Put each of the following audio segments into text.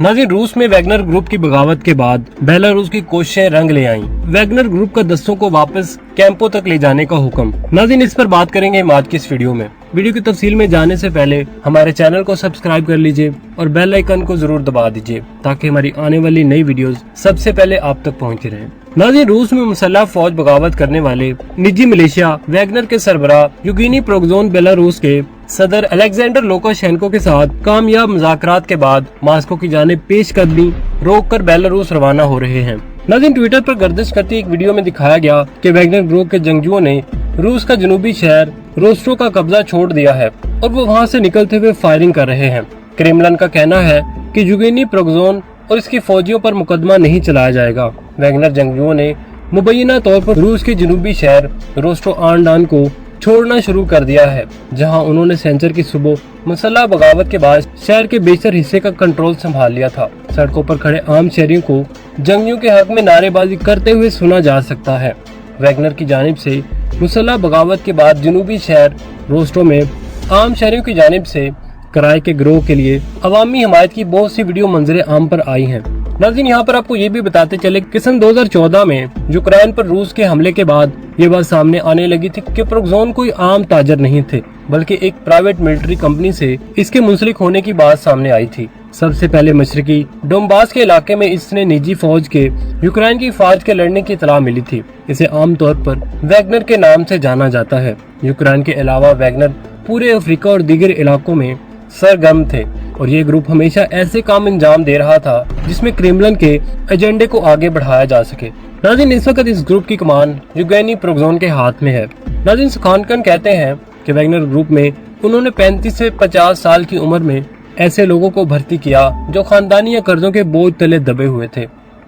नाज़रीन, रूस में वैगनर ग्रुप की बगावत के बाद बेलारूस की कोशिशें रंग ले आईं। वैगनर ग्रुप का दस्तों को वापस कैंपों तक ले जाने का हुक्म। नाज़रीन, इस पर बात करेंगे हम आज की इस वीडियो में। वीडियो की तफसील में जाने से पहले हमारे चैनल को सब्सक्राइब कर लीजिए और बेल आइकन को जरूर दबा दीजिए ताकि हमारी आने वाली नई वीडियोस सबसे पहले आप तक पहुंचती रहें। नाज़रीन, रूस में मुसल्लह फौज बगावत करने वाले निजी मिलिशिया वैगनर के सरबराह युगेनी प्रिगोजिन बेलारूस के सदर अलेक्जेंडर लुकाशेंको के साथ कामयाब मुज़ाकरात के बाद मॉस्को की जानिब पेशकदमी रोककर बेलारूस रवाना हो रहे हैं। नाज़रीन, ट्विटर पर गर्दिश करती एक वीडियो में दिखाया गया कि वैगनर ग्रुप के जंगजुओं ने रूस का जनूबी शहर रोस्टो का कब्जा छोड़ दिया है और वो वहां से निकलते हुए फायरिंग कर रहे हैं। क्रेमलिन का कहना है कि युगेनी प्रिगोजिन और इसकी फौजियों पर मुकदमा नहीं चलाया जाएगा। वैगनर जंगजुओं ने मुबैना तौर पर रूस के जनूबी शहर रोस्टो ऑन डॉन को छोड़ना शुरू कर दिया है, जहां उन्होंने शनिचर की सुबह मुसल्लह बगावत के बाद शहर के बेशतर हिस्से का कंट्रोल संभाल लिया था। सड़कों पर खड़े आम शहरियों को जंगियों के हक में नारेबाजी करते हुए सुना जा सकता है। वैगनर की जानिब से मुसल्लह बगावत के बाद जनूबी शहर रोस्टो में आम शहरियों की जानिब से किराए के गिरोह के लिए अवामी हमायत की बहुत सी वीडियो मंजरे आम पर आई हैं। नाज़रीन, यहाँ पर आपको ये भी बताते चले कि सन 2014 में यूक्रेन पर रूस के हमले के बाद ये बात सामने आने लगी थी कि प्रिगोजिन कोई आम ताजर नहीं थे, बल्कि एक प्राइवेट मिलिट्री कंपनी से इसके मुंसलिक होने की बात सामने आई थी। सबसे पहले मशरकी डोंबास के इलाके में इसने निजी फौज के यूक्रेन की फौज के लड़ने की इतला मिली थी। इसे आमतौर पर वैगनर के नाम से जाना जाता है। यूक्रेन के अलावा वैगनर पूरे अफ्रीका और दीगर इलाकों में सरगर्म थे और ये ग्रुप हमेशा ऐसे काम अंजाम दे रहा था जिसमें क्रेमलिन के एजेंडे को आगे बढ़ाया जा सके। नाज़रीन, इस वक्त इस ग्रुप की कमान युगेनी प्रिगोजिन के हाथ में है। नाज़रीन, सुखानकन कहते हैं कि वैगनर ग्रुप में उन्होंने 35 से 50 साल की उम्र में ऐसे लोगों को भर्ती किया जो खानदानी या कर्जों के बोझ तले दबे हुए थे।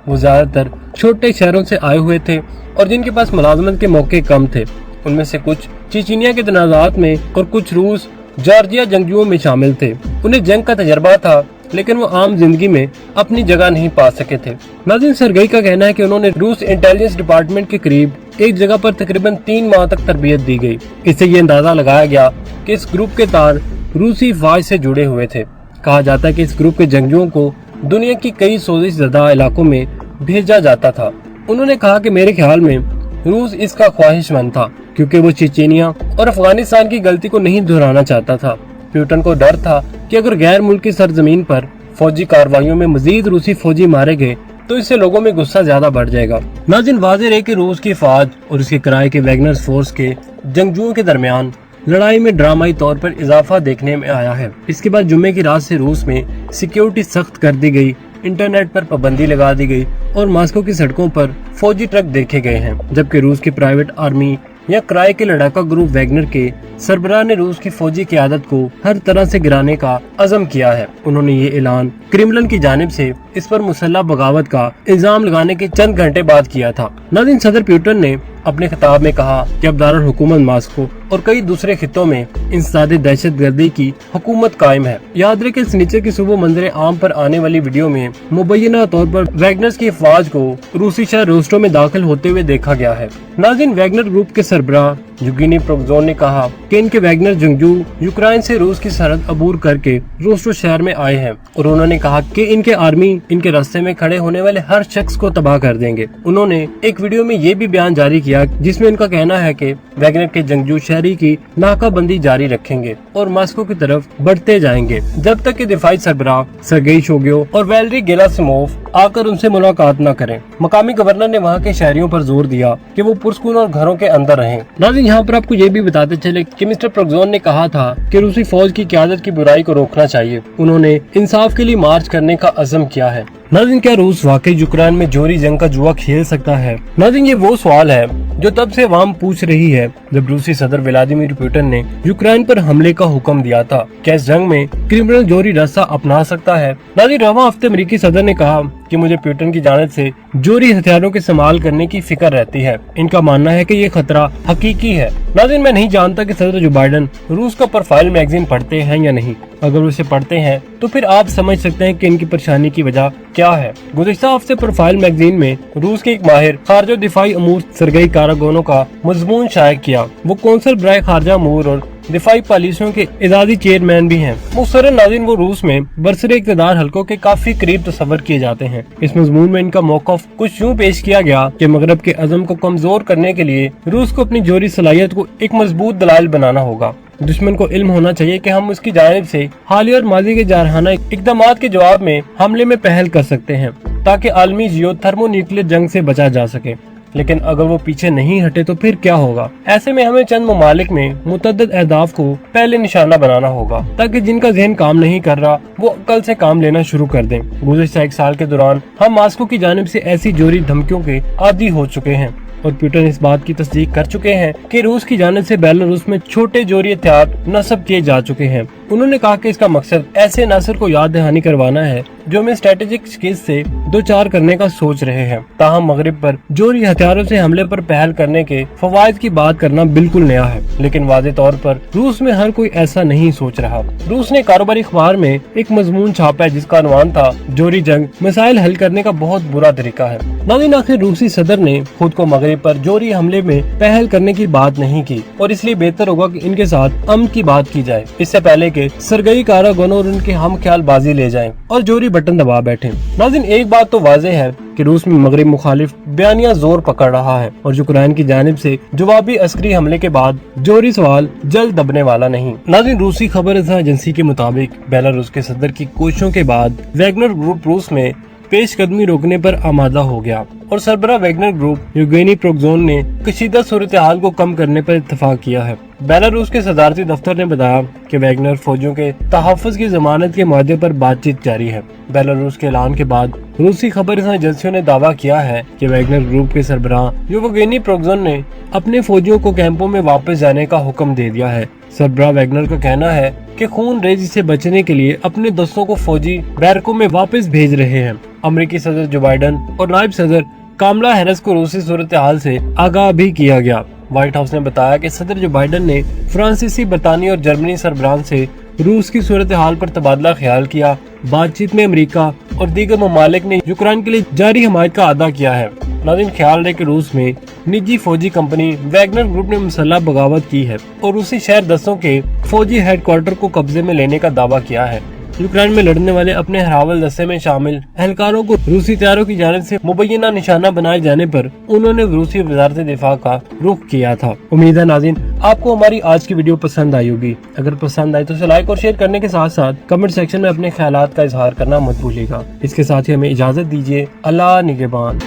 वो ज्यादातर छोटे शहरों से आए हुए थे और जिनके पास मुलाजमत के मौके कम थे। उनमें से कुछ चेचनिया के तनाज़ात में और कुछ रूस जॉर्जिया जंगजुओं में शामिल थे। उन्हें जंग का तजर्बा था, लेकिन वो आम जिंदगी में अपनी जगह नहीं पा सके थे। नाज़रीन, सरगई का कहना है कि उन्होंने रूस इंटेलिजेंस डिपार्टमेंट के करीब एक जगह पर तकरीबन 3 माह तक तरबियत दी गई। इससे ये अंदाजा लगाया गया कि इस ग्रुप के तार रूसी फौज से जुड़े हुए थे। कहा जाता है कि इस ग्रुप के जंगजुओं को दुनिया की कई सोजिश ज़दा इलाकों में भेजा जाता था। उन्होंने कहा कि मेरे ख्याल में रूस इसका ख्वाहिशमंद था क्योंकि वो चेचनिया और अफगानिस्तान की गलती को नहीं दोहराना चाहता था। पुतिन को डर था कि अगर गैर मुल्की सरजमीन पर फौजी कार्रवाइयों में मजीद रूसी फौजी मारे गए तो इससे लोगों में गुस्सा ज्यादा बढ़ जाएगा। नाज़रीन, वाज़ेह है कि रूस की फौज और उसके किराए के वैगनर फोर्स के जंगजुओं के दरमियान लड़ाई में ड्रामाई तौर पर इजाफा देखने में आया है। इसके बाद जुम्मे की रात से रूस में सिक्योरिटी सख्त कर दी गई, इंटरनेट पर पाबंदी लगा दी गई और मॉस्को की सड़कों पर फौजी ट्रक देखे गए हैं। जबकि रूस की प्राइवेट आर्मी या किराए के लड़ाका ग्रुप वैगनर के सरबराह ने रूस की फौजी क़यादत को हर तरह से गिराने का अज़म किया है। उन्होंने ये ऐलान क्रेमलिन की जानिब से इस पर मुसल्लह बगावत का इल्जाम लगाने के चंद घंटे बाद किया था। नाज़रीन, सदर पुतिन ने अपने खिताब में कहा कि अब दारुल हुकूमत मॉस्को और कई दूसरे खित्तों में इंसदादे दहशतगर्दी की हुकूमत कायम है। याद रहे कि शनिचर की सुबह मंजरे आम पर आने वाली वीडियो में मुबैना तौर पर वैगनर की फौज को रूसी शहर रोस्टो में दाखिल होते हुए देखा गया है। नाज़रीन, वैगनर ग्रुप के सरबराह युगेनी प्रिगोजिन ने कहा कि इनके वैगनर जंगजू यूक्रेन से रूस की सरहद अबूर करके रोस्टो शहर में आए हैं और उन्होंने कहा कि इनके आर्मी इनके रास्ते में खड़े होने वाले हर शख्स को तबाह कर देंगे। उन्होंने एक वीडियो में ये भी बयान जारी किया जिसमें उनका कहना है कि वैगनर के जंगजू शहरी की नाकाबंदी जारी रखेंगे और मॉस्को की तरफ बढ़ते जाएंगे जब तक कि दिफाई सरबराह सरगेई शोइगु और वैलेरी गेरासिमोव आकर उनसे मुलाकात न करें। मकामी गवर्नर ने वहाँ के शहरियों पर जोर दिया कि वो पुरस्कून और घरों के अंदर रहें। नाज़रीन, यहाँ पर आपको ये भी बताते चले कि मिस्टर प्रिगोजिन ने कहा था कि रूसी फौज की क़यादत की बुराई को रोकना चाहिए। उन्होंने इंसाफ के लिए मार्च करने का अज़म किया है। नाज़रीन, क्या रूस वाकई यूक्रेन में जोरी जंग का जुआ खेल सकता है? नाज़रीन, ये वो सवाल है जो तब से अवाम पूछ रही है जब रूसी सदर व्लादिमीर पुतिन ने यूक्रेन पर हमले का हुक्म दिया था। क्या इस जंग में क्रेमलिन जोरी रास्ता अपना सकता है? नाज़रीन, रवां हफ्ते अमेरिकी सदर ने कहा कि मुझे पुतिन की जानिब से जोरी हथियारों के इस्तेमाल करने की फिक्र रहती है। इनका मानना है कि ये खतरा हकीकी है। नाज़रीन, मैं नहीं जानता कि सदर जो बाइडेन रूस का प्रोफाइल मैगजीन पढ़ते हैं या नहीं। अगर उसे पढ़ते हैं तो फिर आप समझ सकते हैं कि इनकी परेशानी की वजह क्या है। गुज़िश्ता हफ्ते प्रोफाइल मैगजीन में रूस के एक माहिर खारजा दिफाई अमूर सरगई कारागोनो का मजमून शाया किया। वो कौंसल बराए खारजा अमूर और दिफाई पॉलिसियों के इजाज़ी चेयरमैन भी हैं। मुख्तसरन नाज़रीन, वो रूस में बरसरे इक़्तिदार हलकों के काफी करीब तस्वर किए जाते हैं। इस मज़मून में इनका मौक़िफ़ कुछ यूँ पेश किया गया कि मगरब के अज़म को कमजोर करने के लिए रूस को अपनी जोहरी सलाहियत को एक मजबूत दलाइल बनाना होगा। दुश्मन को इल्म होना चाहिए कि हम उसकी जानिब से हालिया और माजी के जारहाना इक़दामात के जवाब में हमले में पहल कर सकते हैं ताकि आलमी जियो थर्मोन्यूक्लियर जंग से बचा जा सके। लेकिन अगर वो पीछे नहीं हटे तो फिर क्या होगा? ऐसे में हमें चंद ममालिक में मुतअद्दिद अहदाफ को पहले निशाना बनाना होगा ताकि जिनका ज़हन काम नहीं कर रहा वो अक्ल से काम लेना शुरू कर दें। गुज़िश्ता 1 साल के दौरान हम मास्को की जानिब से ऐसी जोरी धमकियों के आदी हो चुके हैं और पुतिन इस बात की तस्दीक कर चुके हैं कि रूस की जानिब से बेलारूस में छोटे जोरी हथियार नस्ब किए जा चुके हैं। उन्होंने कहा कि इसका मकसद ऐसे अनासर को याद दहानी करवाना है जो हमें स्ट्रेटेजिक स्किल्स से दो चार करने का सोच रहे हैं। ताहम मगरिब पर जोरी हथियारों से हमले पर पहल करने के फवायद की बात करना बिल्कुल नया है, लेकिन वाज़े तौर पर रूस में हर कोई ऐसा नहीं सोच रहा। रूस ने कारोबारी अखबार में एक मजमून छापा है जिसका अनवान था जोरी जंग मसाइल हल करने का बहुत बुरा तरीका है। नाज़रीन, आखिर रूसी सदर ने खुद को मगरिब पर जोरी हमले में पहल करने की बात नहीं की और इसलिए बेहतर होगा कि इनके साथ अमन की बात की जाए, इससे पहले कि सरगई कारागनों और उनके हम ख्याल बाजी ले जाएं और जोरी बटन दबा बैठे। नाज़रीन, एक बात तो वाज़े है कि रूस में मगरिब मुखालिफ बयानिया जोर पकड़ रहा है और यूक्रेन की जानिब से जवाबी अस्करी हमले के बाद जोरी सवाल जल्द दबने वाला नहीं। नाज़रीन, रूसी खबर एजेंसी के मुताबिक बेलारूस के सदर की कोशिशों के बाद वैगनर ग्रुप रूस में पेशकदमी रोकने पर आमादा हो गया और सरबराह वैगनर ग्रुप यूगेनी प्रोगजोन ने कशीदा सूरत हाल को कम करने पर इत्तफाक किया है। बेलारूस के सदारती दफ्तर ने बताया कि वैगनर फौजियों के तहफ़्फ़ुज़ की जमानत के मुद्दे पर बातचीत जारी है। बेलारूस के ऐलान के बाद रूसी खबर एजेंसियों ने दावा किया है कि वैगनर ग्रुप के सरबराह यूगेनी प्रोगजोन ने अपने फौजियों को कैंपों में वापस जाने का हुक्म दे दिया है। सरबराह वैगनर का कहना है कि खून रेजी से बचने के लिए अपने दस्तों को फौजी बैरकों में वापस भेज रहे हैं। अमेरिकी सदर जो बाइडन और नायब सदर कामला हैरिस को रूसी सूरत हाल से आगाह भी किया गया। व्हाइट हाउस ने बताया कि सदर जो बाइडन ने फ्रांसीसी, बरतानी और जर्मनी सरबराह से रूस की सूरत हाल पर तबादला ख्याल किया। बातचीत में अमेरिका और दीगर ममालिक ने यूक्रेन के लिए जारी हमायत का अदा किया है। नाज़रीन, ख्याल रहे कि रूस में निजी फौजी कंपनी वैगनर ग्रुप ने मुसल्लह बगावत की है और रूसी शहर दस्तों के फौजी हेडक्वार्टर को कब्जे में लेने का दावा किया है। यूक्रेन में लड़ने वाले अपने हरावल दस्ते में शामिल एहलकारों को रूसी तैयारों की जानिब से मुबैना निशाना बनाए जाने पर उन्होंने रूसी वज़ारत दिफा का रुख किया था। उम्मीद है नाज़रीन आपको हमारी आज की वीडियो पसंद आई होगी। अगर पसंद आई तो उसे लाइक और शेयर करने के साथ साथ कमेंट सेक्शन में अपने ख्यालात का इजहार करना मत भूलिएगा। इसके साथ ही हमें इजाजत दीजिए। अल्लाह निगहबान।